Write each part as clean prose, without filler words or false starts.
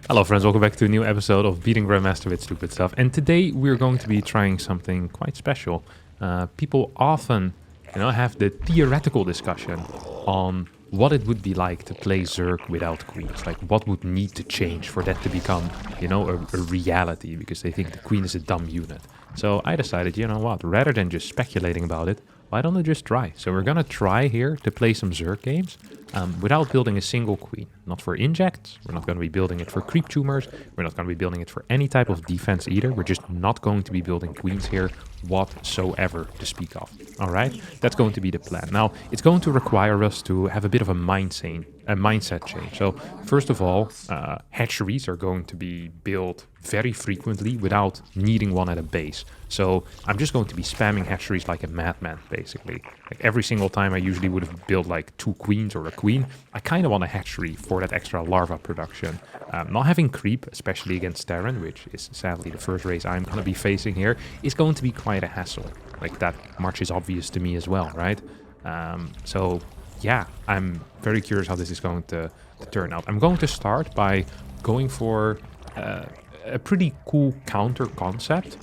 Hello friends, welcome back to a new episode of Beating Grandmaster with Stupid Stuff. And today we're going to be trying something quite special. People often, have the theoretical discussion on what it would be like to play Zerg without queens. Like what would need to change for that to become, a reality, because they think the queen is a dumb unit. So I decided, rather than just speculating about it, why don't I just try? So we're gonna try here to play some Zerg games without building a single queen. Not for injects, we're not gonna be building it for creep tumors, we're not gonna be building it for any type of defense either. We're just not going to be building queens here whatsoever to speak of. Alright, that's going to be the plan. Now, it's going to require us to have a bit of a mindset change. So first of all, hatcheries are going to be built very frequently without needing one at a base. So I'm just going to be spamming hatcheries like a madman, basically. Like every single time I usually would have built like 2 queens or a queen, I kind of want a hatchery for that extra larva production. Not having creep, especially against Terran, which is sadly the first race I'm going to be facing here, is going to be quite a hassle. Like that much is obvious to me as well, right? So yeah, I'm very curious how this is going to turn out. I'm going to start by going for a pretty cool counter concept,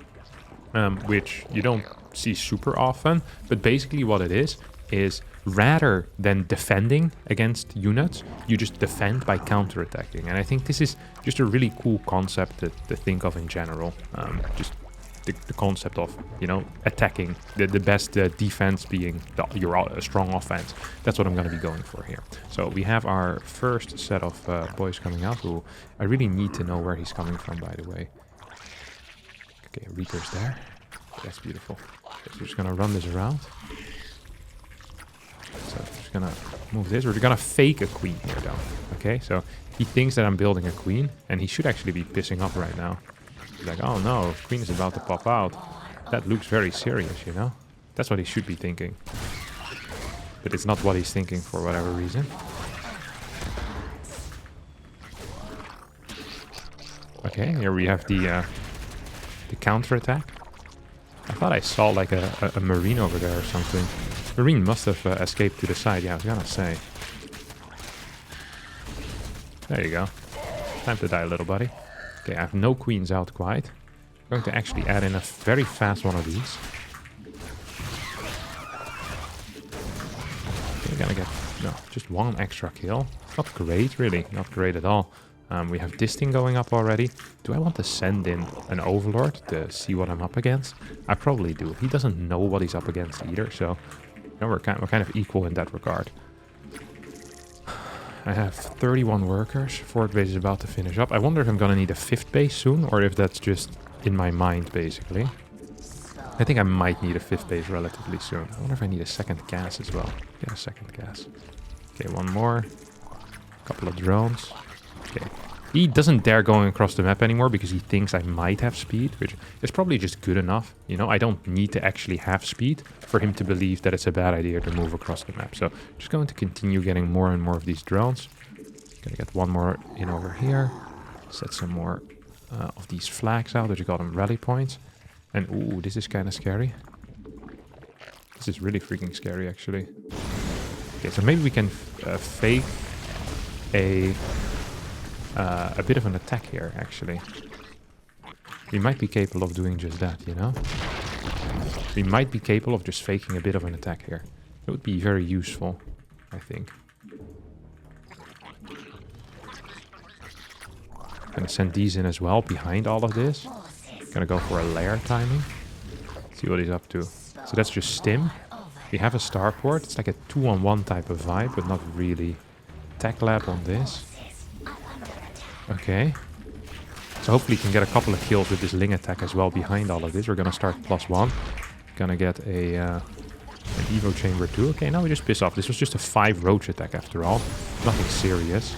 which you don't see super often, but basically what it is rather than defending against units, you just defend by counter-attacking. And I think this is just a really cool concept to think of in general. Just the concept of, attacking, the best defense being your strong offense. That's what I'm going to be going for here. So we have our first set of boys coming out, who I really need to know where he's coming from, by the way. Okay, Reaper's there. That's beautiful. Okay, so we're just going to run this around. So I'm just going to move this. We're going to fake a queen here, though. Okay, so he thinks that I'm building a queen, and he should actually be pissing off right now. He's like, oh no, queen is about to pop out. That looks very serious, That's what he should be thinking. But it's not what he's thinking for whatever reason. Okay, here we have the counter-attack. I thought I saw like a marine over there or something. Marine must have escaped to the side, yeah, I was gonna say. There you go. Time to die, little buddy. Okay, I have no queens out quite. I'm going to actually add in a very fast one of these. Okay, gonna get, just one extra kill. Not great, really. Not great at all. We have this thing going up already. Do I want to send in an overlord to see what I'm up against? I probably do. He doesn't know what he's up against either, so we're kind of equal in that regard. I have 31 workers. 4th base is about to finish up. I wonder if I'm gonna need a 5th base soon, or if that's just in my mind, basically. I think I might need a 5th base relatively soon. I wonder if I need a 2nd gas as well. Yeah, a 2nd gas. Okay, one more. Couple of drones. Okay. He doesn't dare going across the map anymore because he thinks I might have speed, which is probably just good enough. I don't need to actually have speed for him to believe that it's a bad idea to move across the map. So just going to continue getting more and more of these drones. Gonna get one more in over here. Set some more of these flags out, that you call them rally points. And ooh, this is kind of scary. This is really freaking scary, actually. Okay, so maybe we can fake a bit of an attack here, actually. We might be capable of doing just that, We might be capable of just faking a bit of an attack here. It would be very useful, I think. Gonna send these in as well, behind all of this. Gonna go for a lair timing. See what he's up to. So that's just stim. We have a starport. It's like a 2-on-1 type of vibe, but not really. Tech lab on this. Okay. So hopefully we can get a couple of kills with this Ling attack as well behind all of this. We're gonna start +1. Gonna get an Evo chamber too. Okay, now we just piss off. This was just a 5 roach attack after all. Nothing serious.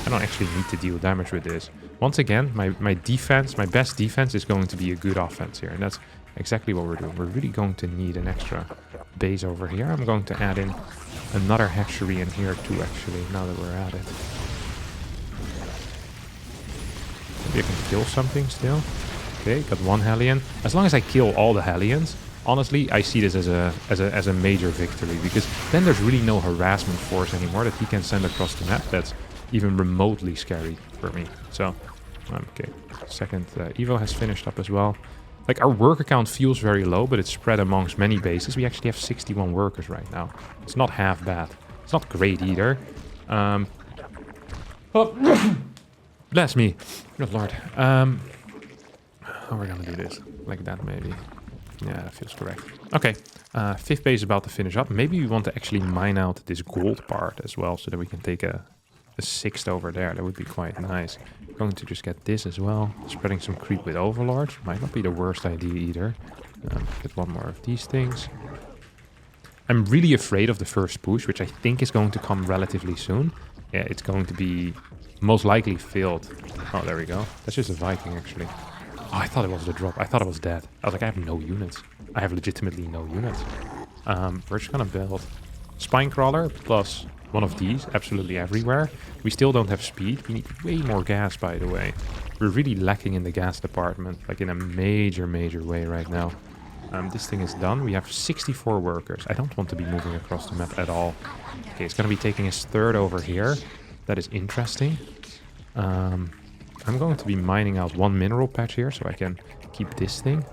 I don't actually need to deal damage with this. Once again, my defense, my best defense is going to be a good offense here. And that's exactly what we're doing. We're really going to need an extra base over here. I'm going to add in another hatchery in here too, actually, now that we're at it. Maybe I can kill something still. Okay, got one Hellion. As long as I kill all the Hellions, honestly, I see this as a major victory, because then there's really no harassment force anymore that he can send across the map that's even remotely scary for me. So Okay, second Evo has finished up as well. Like, our worker count feels very low, but it's spread amongst many bases. We actually have 61 workers right now. It's not half bad. It's not great either. Oh, bless me. Good lord. How are we gonna do this? Like that, maybe. Yeah, that feels correct. Okay, fifth base is about to finish up. Maybe we want to actually mine out this gold part as well, so that we can take a sixth over there. That would be quite nice. Going to just get this as well. Spreading some creep with overlords. Might not be the worst idea either. Get one more of these things. I'm really afraid of the first push, which I think is going to come relatively soon. Yeah, it's going to be most likely filled. Oh, there we go. That's just a Viking, actually. Oh, I thought it was the drop. I thought it was dead. I was like, I have no units. I have legitimately no units. We're just gonna build Spine Crawler plus one of these absolutely everywhere. We still don't have speed. We need way more gas, by the way. We're really lacking in the gas department, like in a major way right now. This thing is done. We have 64 workers. I don't want to be moving across the map at all. Okay, it's going to be taking his third over here. That is interesting. I'm going to be mining out one mineral patch here so I can keep this thing.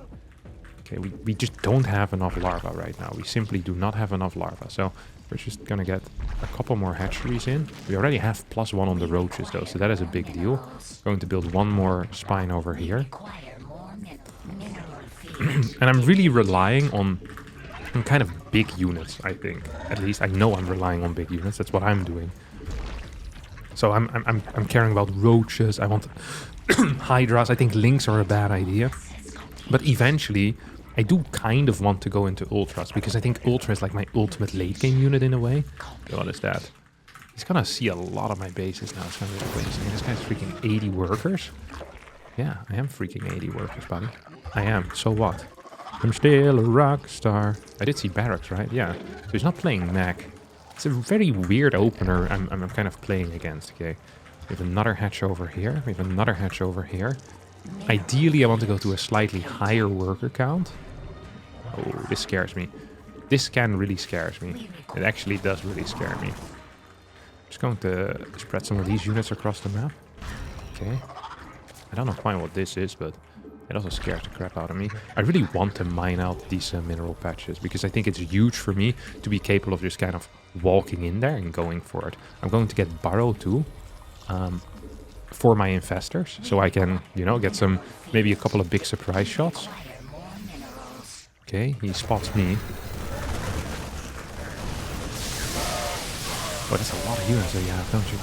Okay, we just don't have enough larvae right now. We simply do not have enough larvae. So we're just going to get a couple more hatcheries in. We already have +1 on the roaches though, so that is a big deal. Going to build one more spine over here. And I'm really relying on kind of big units, I think. At least I know I'm relying on big units. That's what I'm doing. So I'm caring about roaches. I want hydras. I think lynx are a bad idea. But eventually, I do kind of want to go into ultras, because I think ultra is like my ultimate late game unit in a way. Okay, what is that? He's gonna see a lot of my bases now. It's gonna be crazy. This guy's freaking 80 workers. Yeah, I am freaking 80 workers, buddy. I am. So what? I'm still a rock star. I did see barracks, right? Yeah. So he's not playing mech. It's a very weird opener I'm kind of playing against, okay? We have another hatch over here. We have another hatch over here. Ideally, I want to go to a slightly higher worker count. Oh, this scares me. This scan really scares me. It actually does really scare me. Just going to spread some of these units across the map. Okay. I don't know quite what this is, but it also scares the crap out of me. I really want to mine out these mineral patches, because I think it's huge for me to be capable of just kind of walking in there and going for it. I'm going to get Burrow too, for my infestors, so I can, you know, get some, maybe a couple of big surprise shots. Okay, he spots me. Oh, that's a lot of units that you have, don't you?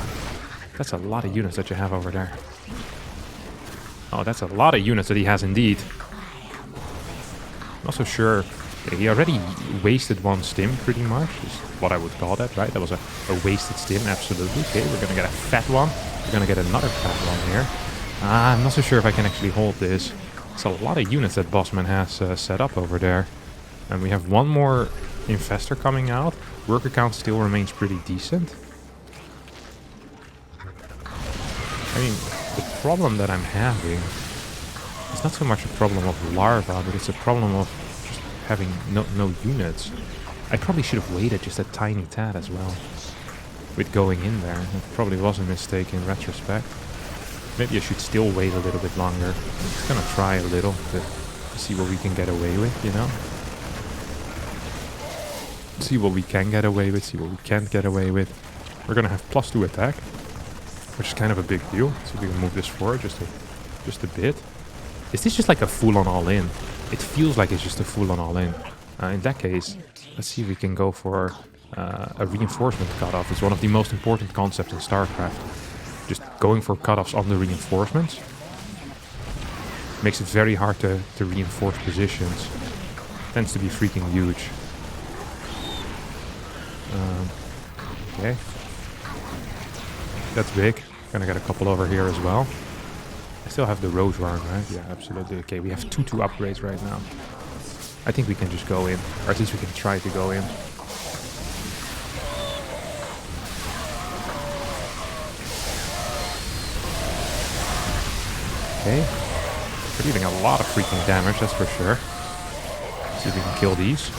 That's a lot of units that you have over there. Oh, that's a lot of units that he has indeed. Not so sure. Okay, he already wasted one stim, pretty much, is what I would call that, right? That was a wasted stim, absolutely. Okay, we're gonna get a fat one. We're gonna get another fat one here. I'm not so sure if I can actually hold this. It's a lot of units that Bossman has set up over there. And we have one more infestor coming out. Worker count still remains pretty decent. I mean, the problem that I'm having is not so much a problem of larva, but it's a problem of just having no units. I probably should have waited just a tiny tad as well with going in there. It probably was a mistake in retrospect. Maybe I should still wait a little bit longer. I'm just gonna try a little to see what we can get away with, you know? See what we can get away with, see what we can't get away with. We're gonna have +2 attack, which is kind of a big deal. So we can move this forward just a bit. Is this just like a full-on all-in? It feels like it's just a full-on all-in. In that case, let's see if we can go for a reinforcement cutoff. It's one of the most important concepts in StarCraft. Just going for cutoffs on the reinforcements makes it very hard to reinforce positions. Tends to be freaking huge. Okay. That's big. Gonna get a couple over here as well. I still have the Rose Warren, right? Yeah, absolutely. Okay, we have 2 upgrades right now. I think we can just go in. Or at least we can try to go in. Okay. We're dealing a lot of freaking damage, that's for sure. See if we can kill these.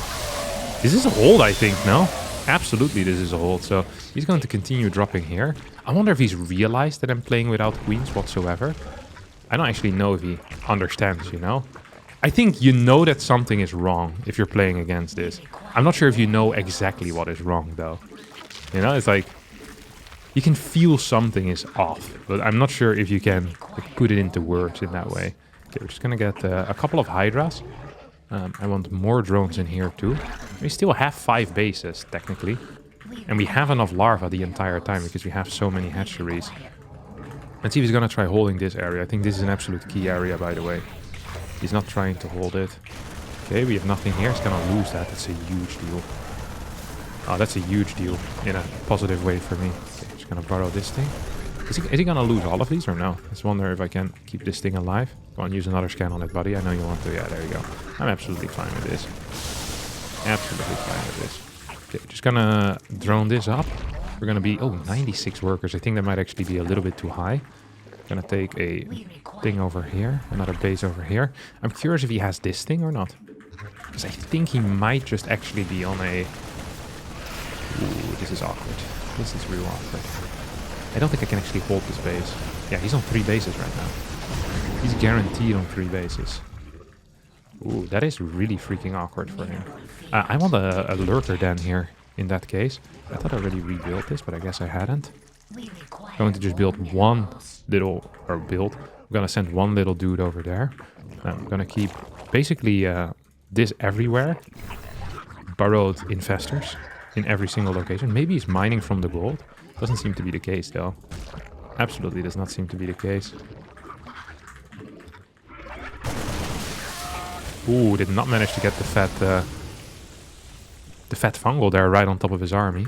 This is a hold, I think, no? Absolutely, this is a hold. So he's going to continue dropping here. I wonder if he's realized that I'm playing without queens whatsoever. I don't actually know if he understands, you know? I think you know that something is wrong if you're playing against this. I'm not sure if you know exactly what is wrong, though. You know, it's like... You can feel something is off, but I'm not sure if you can like, put it into words in that way. Okay, we're just gonna get a couple of Hydras. I want more drones in here too. We still have 5 bases, technically. And we have enough larvae the entire time because we have so many hatcheries. Let's see if he's gonna try holding this area. I think this is an absolute key area, by the way. He's not trying to hold it. Okay, we have nothing here. He's gonna lose that. That's a huge deal. Oh, that's a huge deal in a positive way for me. Okay, just gonna borrow this thing. Is he gonna lose all of these or no? Let's wonder if I can keep this thing alive. Go on, use another scan on it, buddy. I know you want to. Yeah, there you go. I'm absolutely fine with this. Absolutely fine with this. Okay, just gonna drone this up. We're gonna be... Oh, 96 workers. I think that might actually be a little bit too high. Gonna take a thing over here. Another base over here. I'm curious if he has this thing or not. Because I think he might just actually be on a... Ooh, this is awkward. This is real awkward. I don't think I can actually hold this base. Yeah, he's on 3 bases right now. He's guaranteed on 3 bases. Ooh, that is really freaking awkward for him. I want a lurker den here, in that case. I thought I already rebuilt this, but I guess I hadn't. I'm going to just build one little... Or build. I'm going to send one little dude over there. I'm going to keep basically this everywhere. Burrowed infestors in every single location. Maybe he's mining from the gold. Doesn't seem to be the case, though. Absolutely does not seem to be the case. Ooh, did not manage to get the fat fungal there right on top of his army.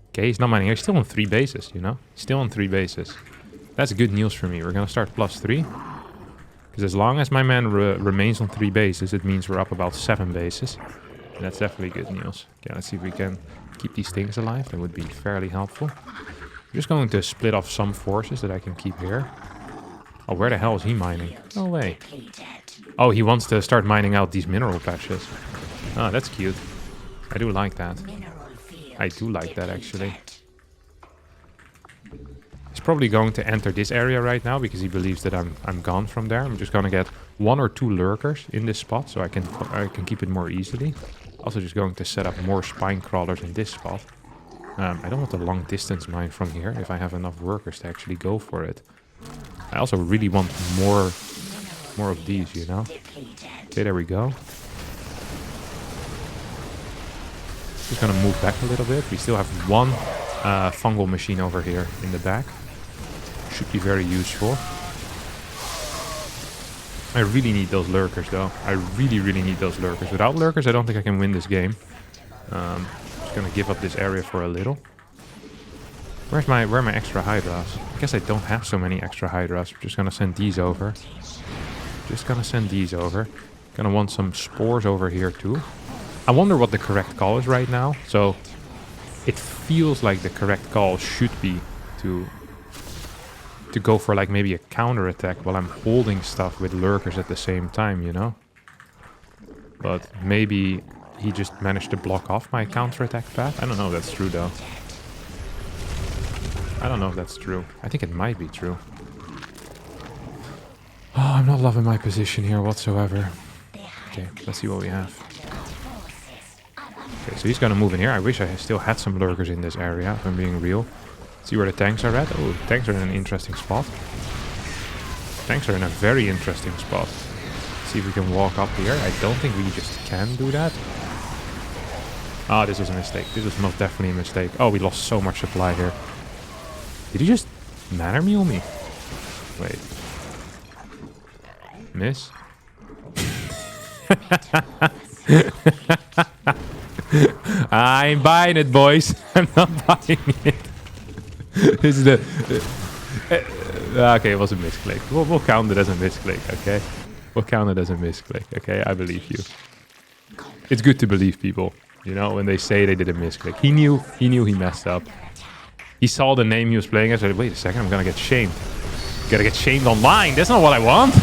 Okay, he's not mining. He's still on 3 bases, you know? Still on 3 bases. That's good news for me. We're gonna start +3. Because as long as my man remains on 3 bases, it means we're up about 7 bases. And that's definitely good news. Okay, let's see if we can keep these things alive. That would be fairly helpful. I'm just going to split off some forces that I can keep here. Oh, where the hell is he mining? No way. Oh, he wants to start mining out these mineral patches. Oh, that's cute. I do like that. I do like that, actually. He's probably going to enter this area right now because he believes that I'm gone from there. I'm just going to get 1 or 2 lurkers in this spot so I can keep it more easily. Also just going to set up more spine crawlers in this spot. I don't want a long distance mine from here if I have enough workers to actually go for it. I also really want more of these, you know? Okay, there we go. Just gonna move back a little bit. We still have 1 fungal machine over here in the back. Should be very useful. I really need those lurkers, though. I really, really need those lurkers. Without lurkers, I don't think I can win this game. Just gonna give up this area for a little. Where are my extra hydras? I guess I don't have so many extra hydras. I'm just gonna send these over. Just gonna send these over. Gonna want some spores over here too. I wonder what the correct call is right now. So it feels like the correct call should be to go for like maybe a counter attack while I'm holding stuff with lurkers at the same time, you know? But maybe he just managed to block off my counter attack path. I don't know if that's true though. I don't know if that's true. I think it might be true. Oh, I'm not loving my position here whatsoever. Okay, let's see what we have. Okay, so he's gonna move in here. I wish I still had some lurkers in this area, if I'm being real. See where the tanks are at. Oh, tanks are in an interesting spot. Tanks are in a very interesting spot. See if we can walk up here. I don't think we just can do that. Ah, this was a mistake. This was most definitely a mistake. Oh, we lost so much supply here. Did he just manner mule me? Wait. Miss? I ain't buying it, boys. I'm not buying it. This is the... okay, it was a misclick. We'll count it as a misclick, okay? We'll count it as a misclick, okay? I believe you. It's good to believe people, you know, when they say they did a misclick. He knew he messed up. He saw the name he was playing as. Said, wait a second, I'm gonna get shamed. Gotta get shamed online. That's not what I want.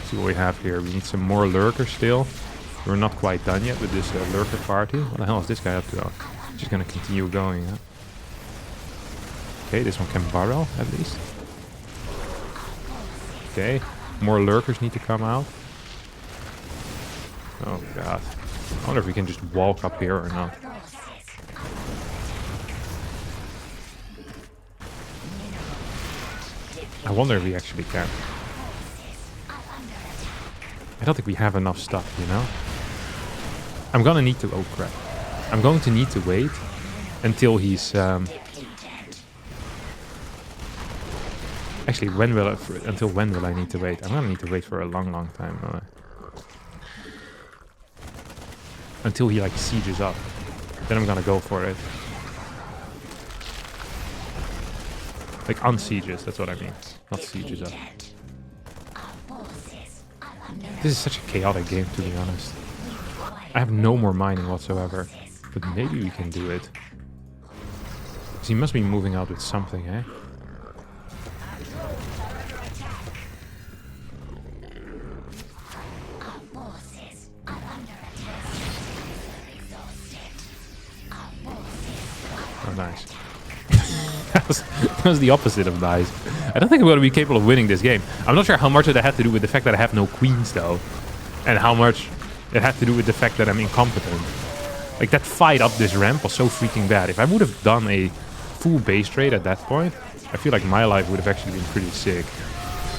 See what we have here. We need some more lurkers still. We're not quite done yet with this lurker party. What the hell is this guy up to? Oh, just gonna continue going, huh? Okay, this one can burrow at least. Okay, more lurkers need to come out. Oh god. I wonder if we can just walk up here or not. I wonder if we actually can. I don't think we have enough stuff, you know? I'm gonna need to... Oh crap. I'm going to need to wait until he's... Actually, until when will I need to wait? I'm gonna need to wait for a long, long time. Until he like sieges up. Then I'm gonna go for it. Like unsieges, that's what I mean. Not sieges up. This is such a chaotic game, to be honest. I have no more mining whatsoever. But maybe we can do it. Because he must be moving out with something, eh? Oh, nice. that was the opposite of nice. I don't think I'm going to be capable of winning this game. I'm not sure how much of that had to do with the fact that I have no queens, though. And how much it had to do with the fact that I'm incompetent. Like, that fight up this ramp was so freaking bad. If I would have done a full base trade at that point, I feel like my life would have actually been pretty sick.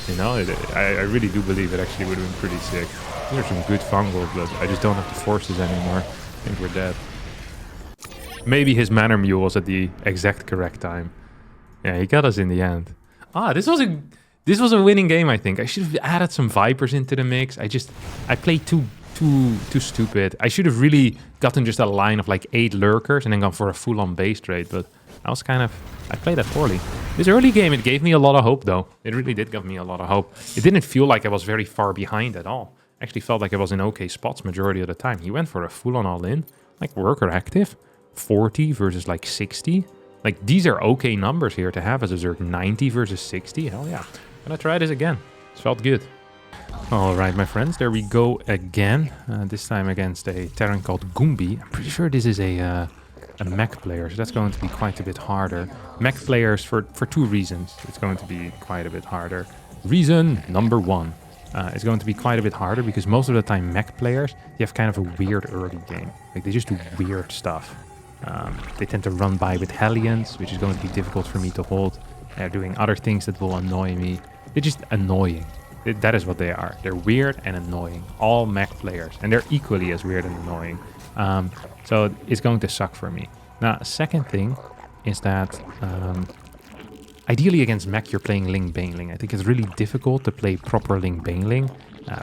You know, I really do believe it actually would have been pretty sick. There's some good fungals, but I just don't have the forces anymore. I think we're dead. Maybe his manor mule was at the exact correct time. Yeah, he got us in the end. Ah, this was a winning game, I think. I should have added some Vipers into the mix. I played too stupid. I should have really gotten just a line of like 8 lurkers and then gone for a full-on base trade, but I played that poorly. This early game, it gave me a lot of hope, though. It really did give me a lot of hope. It didn't feel like I was very far behind at all. I actually felt like I was in okay spots majority of the time. He went for a full-on all-in, like worker active, 40 versus like 60. Like, these are okay numbers here to have as a Zerg. 90 versus 60, hell yeah. I'm gonna try this again. It felt good. Alright, my friends, there we go again. This time against a Terran called Goombi. I'm pretty sure this is a mech player, so that's going to be quite a bit harder. Mech players, for 2 reasons, it's going to be quite a bit harder. Reason number 1. It's going to be quite a bit harder because most of the time mech players, they have kind of a weird early game. Like, they just do weird stuff. They tend to run by with Hellions, which is going to be difficult for me to hold. They're doing other things that will annoy me. They're just annoying. That is what they are. They're weird and annoying. All mech players. And they're equally as weird and annoying. So it's going to suck for me. Now, second thing is that ideally against mech, you're playing Ling Baneling. I think it's really difficult to play proper Ling Baneling.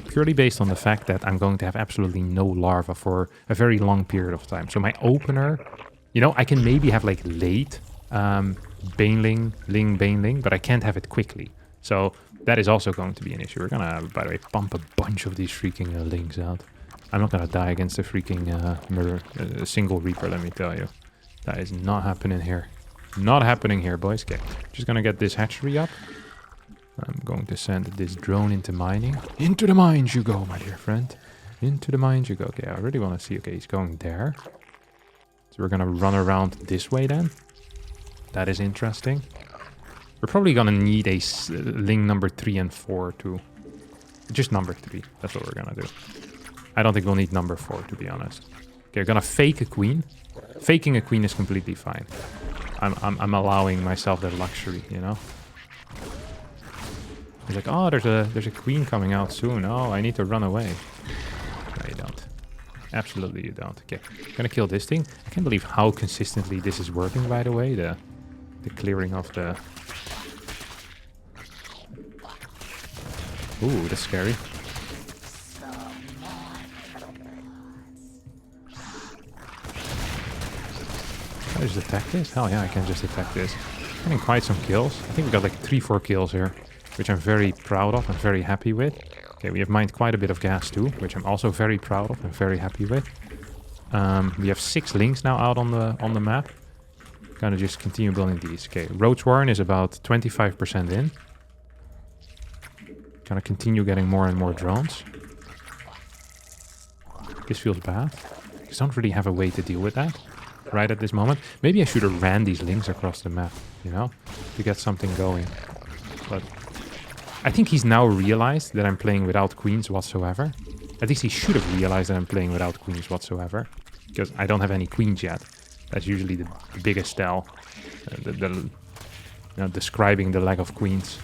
Purely based on the fact that I'm going to have absolutely no larva for a very long period of time. So my opener, you know, I can maybe have like late Baneling, Ling Baneling, but I can't have it quickly. So that is also going to be an issue. We're gonna, by the way, pump a bunch of these freaking Lings out. I'm not gonna die against a freaking single Reaper, let me tell you. That is not happening here. Not happening here, boys. Okay, just gonna get this hatchery up. I'm going to send this drone into mining. Into the mines you go, my dear friend. Into the mines you go. Okay, I really want to see. Okay, he's going there. So we're gonna run around this way then. That is interesting. We're probably gonna need a Ling number 3 and 4 too. Just number 3. That's what we're gonna do. I don't think we'll need number 4, to be honest. Okay, we're gonna fake a queen. Faking a queen is completely fine. I'm allowing myself that luxury, you know. He's like, oh, there's a queen coming out soon. Oh, I need to run away. No, you don't. Absolutely you don't. Okay, I'm gonna kill this thing. I can't believe how consistently this is working, by the way. The clearing of the... Ooh, that's scary. Can I just attack this? Hell yeah, I can just attack this. Getting quite some kills. I think we got like 3-4 kills here, which I'm very proud of and very happy with. Okay, we have mined quite a bit of gas too, which I'm also very proud of and very happy with. We have 6 links now out on the map. Gonna just continue building these. Okay, Roach Warren is about 25% in. Gonna continue getting more and more drones. This feels bad. I don't really have a way to deal with that. right at this moment. Maybe I should have ran these links across the map, you know, to get something going. But I think he's now realized that I'm playing without queens whatsoever. At least he should have realized that I'm playing without queens whatsoever. Because I don't have any queens yet. That's usually the biggest tell. You know, describing the lack of queens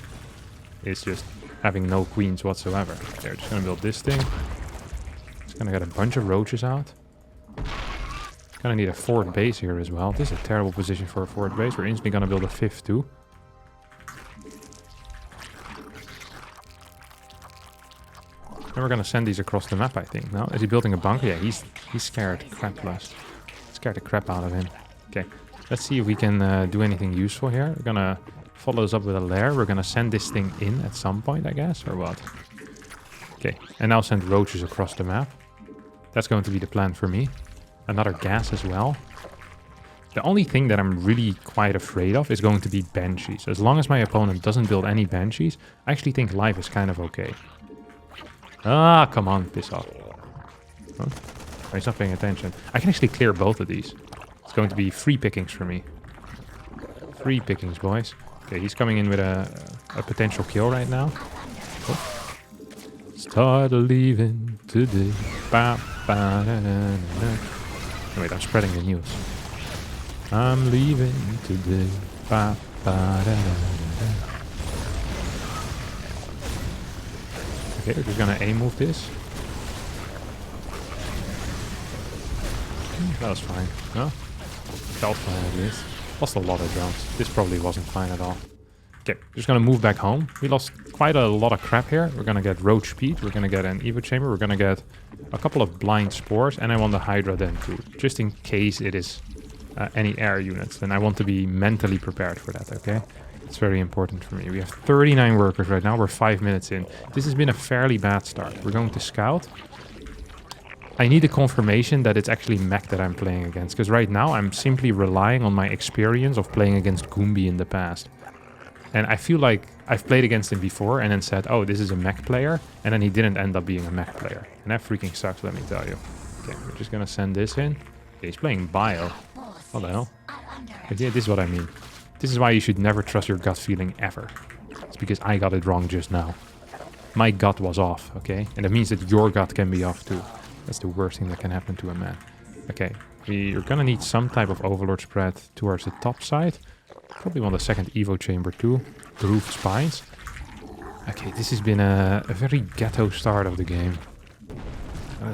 is just having no queens whatsoever. They're just gonna build this thing. Just gonna get a bunch of roaches out. Gonna need a forward base here as well. This is a terrible position for a forward base. We're instantly gonna build a fifth too. And we're gonna send these across the map, I think. Now, is he building a bunker? Yeah, he's scared crapless. Scared the crap out of him. Okay, let's see if we can do anything useful here. We're gonna follow this up with a lair. We're gonna send this thing in at some point, I guess, or what? Okay, and now send roaches across the map. That's going to be the plan for me. Another gas as well. The only thing that I'm really quite afraid of is going to be banshees. As long as my opponent doesn't build any banshees, I actually think life is kind of okay. Ah, come on, piss off. Huh? Oh, he's not paying attention. I can actually clear both of these. It's going to be free pickings for me. Free pickings, boys. Okay, he's coming in with a potential kill right now. Oh. Start leaving today. Ba, ba, da, da, da. Oh, wait, I'm spreading the news. I'm leaving today. Ba, ba, da, da, da. Okay, we're just gonna A-move this. That was fine. No? Felt fine at least. Lost a lot of drones. This probably wasn't fine at all. Okay, just gonna move back home. We lost quite a lot of crap here. We're gonna get roach speed. We're gonna get an evo chamber. We're gonna get a couple of blind spores. And I want the hydra then too. Just in case it is any air units. Then I want to be mentally prepared for that, okay? It's very important for me. We have 39 workers right now. We're 5 minutes in. This has been a fairly bad start. We're going to scout. I need a confirmation that it's actually mech that I'm playing against. Because right now I'm simply relying on my experience of playing against Goombi in the past. And I feel like I've played against him before and then said, oh, this is a mech player. And then he didn't end up being a mech player. And that freaking sucks, let me tell you. Okay, we're just going to send this in. Okay, he's playing bio. What the hell? But yeah, this is what I mean. This is why you should never trust your gut feeling ever. It's because I got it wrong just now. My gut was off, okay? And that means that your gut can be off too. That's the worst thing that can happen to a man. Okay, we're gonna need some type of overlord spread towards the top side. Probably want a second evo chamber too. Roof spines. Okay, this has been a very ghetto start of the game.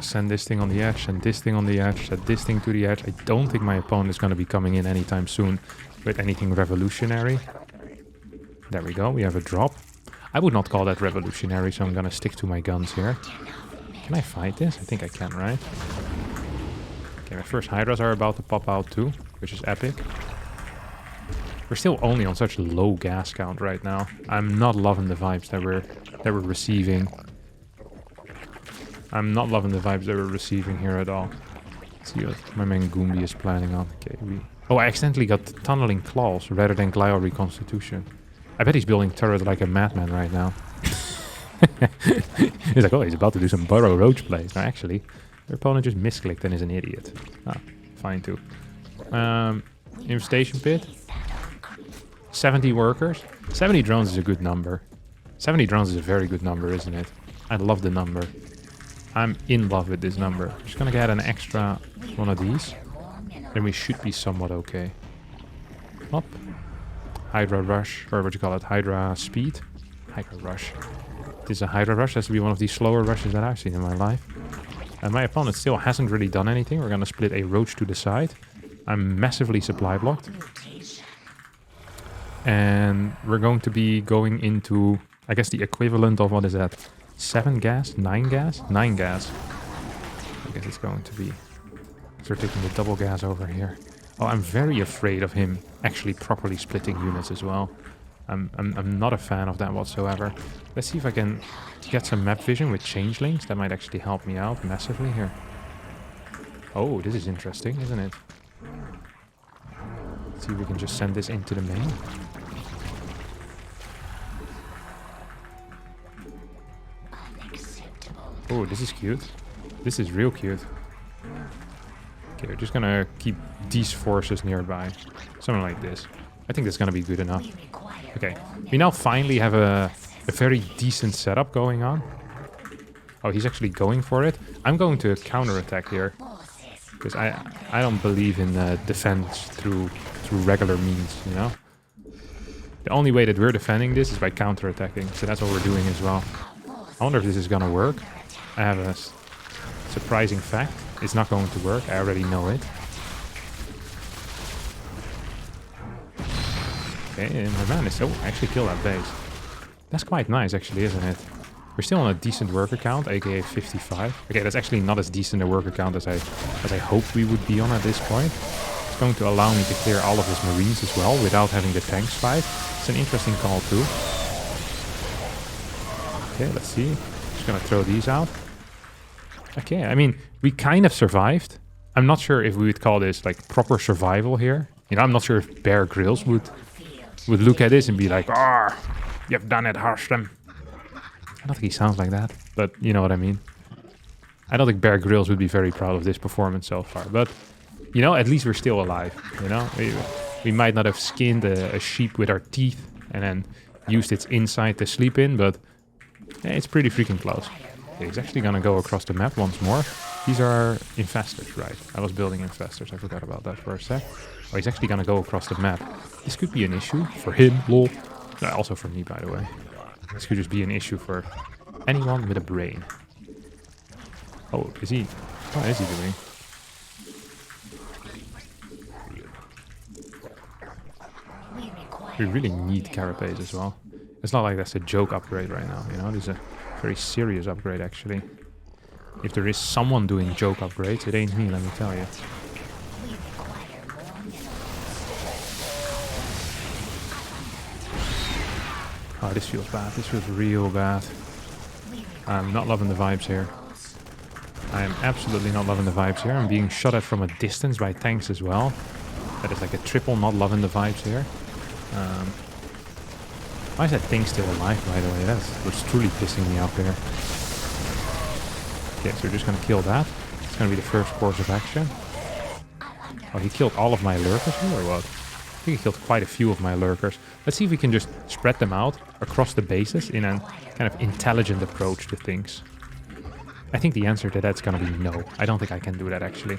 Send this thing on the edge, and this thing on the edge, set this thing to the edge. I don't think my opponent is going to be coming in anytime soon with anything revolutionary. There we go, we have a drop. I would not call that revolutionary, so I'm going to stick to my guns here. Can I fight this? I think I can, right? Okay, my first hydras are about to pop out too, which is epic. We're still only on such low gas count right now. I'm not loving the vibes that we're receiving. I'm not loving the vibes that we're receiving here at all. Let's see what my man Goombi is planning on. Okay, oh, I accidentally got tunneling claws rather than glial reconstitution. I bet he's building turret like a madman right now. He's like, oh, he's about to do some burrow roach plays. No, actually, their opponent just misclicked and is an idiot. Ah, fine too. Infestation pit. 70 workers. 70 drones is a good number. 70 drones is a very good number, isn't it? I love the number. I'm in love with this number. Just gonna get an extra one of these. Then we should be somewhat okay. Up. Hydra rush, or what you call it, Hydra speed. Hydra rush. This is a Hydra rush. Has to be one of these slower rushes that I've seen in my life. And my opponent still hasn't really done anything. We're gonna split a roach to the side. I'm massively supply blocked. And we're going to be going into, I guess, the equivalent of, what is that? 7 gas? 9 gas? 9 gas. I guess it's going to be. So we're taking the double gas over here. Oh, I'm very afraid of him actually properly splitting units as well. I'm not a fan of that whatsoever. Let's see if I can get some map vision with changelings. That might actually help me out massively here. Oh, this is interesting, isn't it? Let's see if we can just send this into the main. Oh, this is cute. This is real cute. Okay, we're just gonna keep these forces nearby. Something like this. I think that's going to be good enough. Okay, we now finally have a very decent setup going on. Oh, he's actually going for it. I'm going to counterattack here. Because I don't believe in defense through regular means, you know? The only way that we're defending this is by counterattacking. So that's what we're doing as well. I wonder if this is going to work. I have a surprising fact. It's not going to work. I already know it. Okay, and my man is... Oh, actually kill that base. That's quite nice, actually, isn't it? We're still on a decent worker count, aka 55. Okay, that's actually not as decent a worker count as I hoped we would be on at this point. It's going to allow me to clear all of his marines as well without having the tanks fight. It's an interesting call too. Okay, let's see. Just gonna throw these out. Okay, I mean, we kind of survived. I'm not sure if we would call this like proper survival here. You know, I'm not sure if Bear Grylls would look at this and be like, "Ah, you've done it, Harstem." I don't think he sounds like that, but you know what I mean. I don't think Bear Grylls would be very proud of this performance so far, but you know, at least we're still alive. You know, we might not have skinned a sheep with our teeth and then used its inside to sleep in, but yeah, it's pretty freaking close. Okay, he's actually gonna go across the map once more. These are infestors, right? I was building infestors. I forgot about that for a sec. Oh, he's actually gonna go across the map. This could be an issue for him, lol. Also for me, by the way. This could just be an issue for anyone with a brain. Oh, what is he doing? We really need carapace as well. It's not like that's a joke upgrade right now, you know? This is a very serious upgrade, actually. If there is someone doing joke upgrades, it ain't me, let me tell you. Oh, this feels bad. This feels real bad. I'm not loving the vibes here. I am absolutely not loving the vibes here. I'm being shot at from a distance by tanks as well. That is like a triple not loving the vibes here. Why is that thing still alive, by the way? That's what's truly pissing me off here. Okay, so we're just gonna kill that. It's gonna be the first course of action. Oh, he killed all of my lurkers here, or what? I think he killed quite a few of my lurkers. Let's see if we can just spread them out across the bases in a kind of intelligent approach to things. I think the answer to that's gonna be no. I don't think I can do that, actually.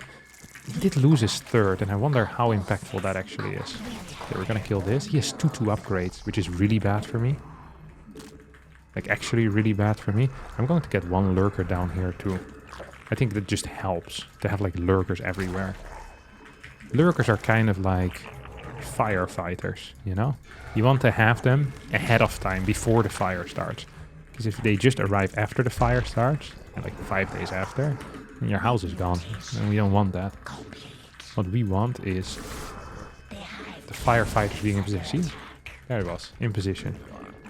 He did lose his third, and I wonder how impactful that actually is. Okay, we're gonna kill this. He has 2-2 upgrades, which is really bad for me. Like, actually really bad for me. I'm going to get one lurker down here, too. I think that just helps to have, like, lurkers everywhere. Lurkers are kind of like firefighters, you know? You want to have them ahead of time, before the fire starts. Because if they just arrive after the fire starts, like 5 days after, then your house is gone. And we don't want that. What we want is the firefighters being in position. See? There it was, in position.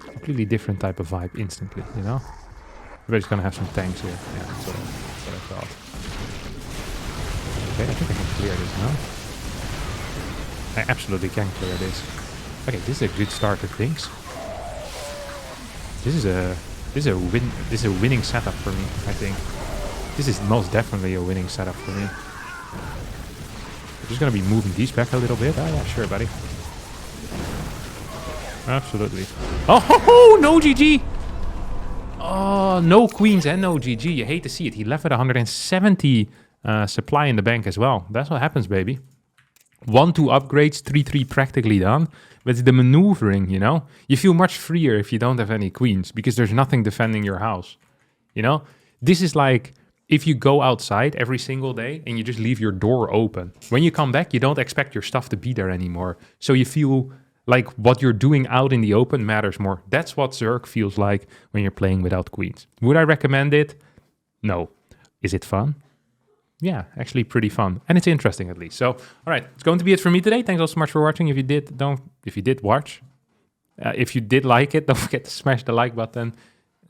Completely different type of vibe instantly, you know? Everybody's gonna have some tanks here. Yeah, that's what I thought. Okay, I think I can clear this now. I absolutely can clear this. Okay, this is a good start to things. This is a winning setup for me, I think. This is most definitely a winning setup for me. I'm just gonna be moving these back a little bit. Oh yeah, sure, buddy. Absolutely. Oh, no GG! Oh, no queens and no GG. You hate to see it. He left with 170 supply in the bank as well. That's what happens, baby. 1-2 upgrades, 3-3 practically done. But it's the maneuvering, you know? You feel much freer if you don't have any queens, because there's nothing defending your house. You know? This is like if you go outside every single day and you just leave your door open. When you come back, you don't expect your stuff to be there anymore. So you feel like what you're doing out in the open matters more. That's what Zerg feels like when you're playing without queens. Would I recommend it? No. Is it fun? Yeah, actually pretty fun. And it's interesting at least. So, all right, it's going to be it for me today. Thanks all so much for watching. If you did watch, if you did like it, don't forget to smash the like button,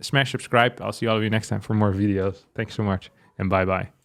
smash subscribe. I'll see all of you next time for more videos. Thanks so much, and bye-bye.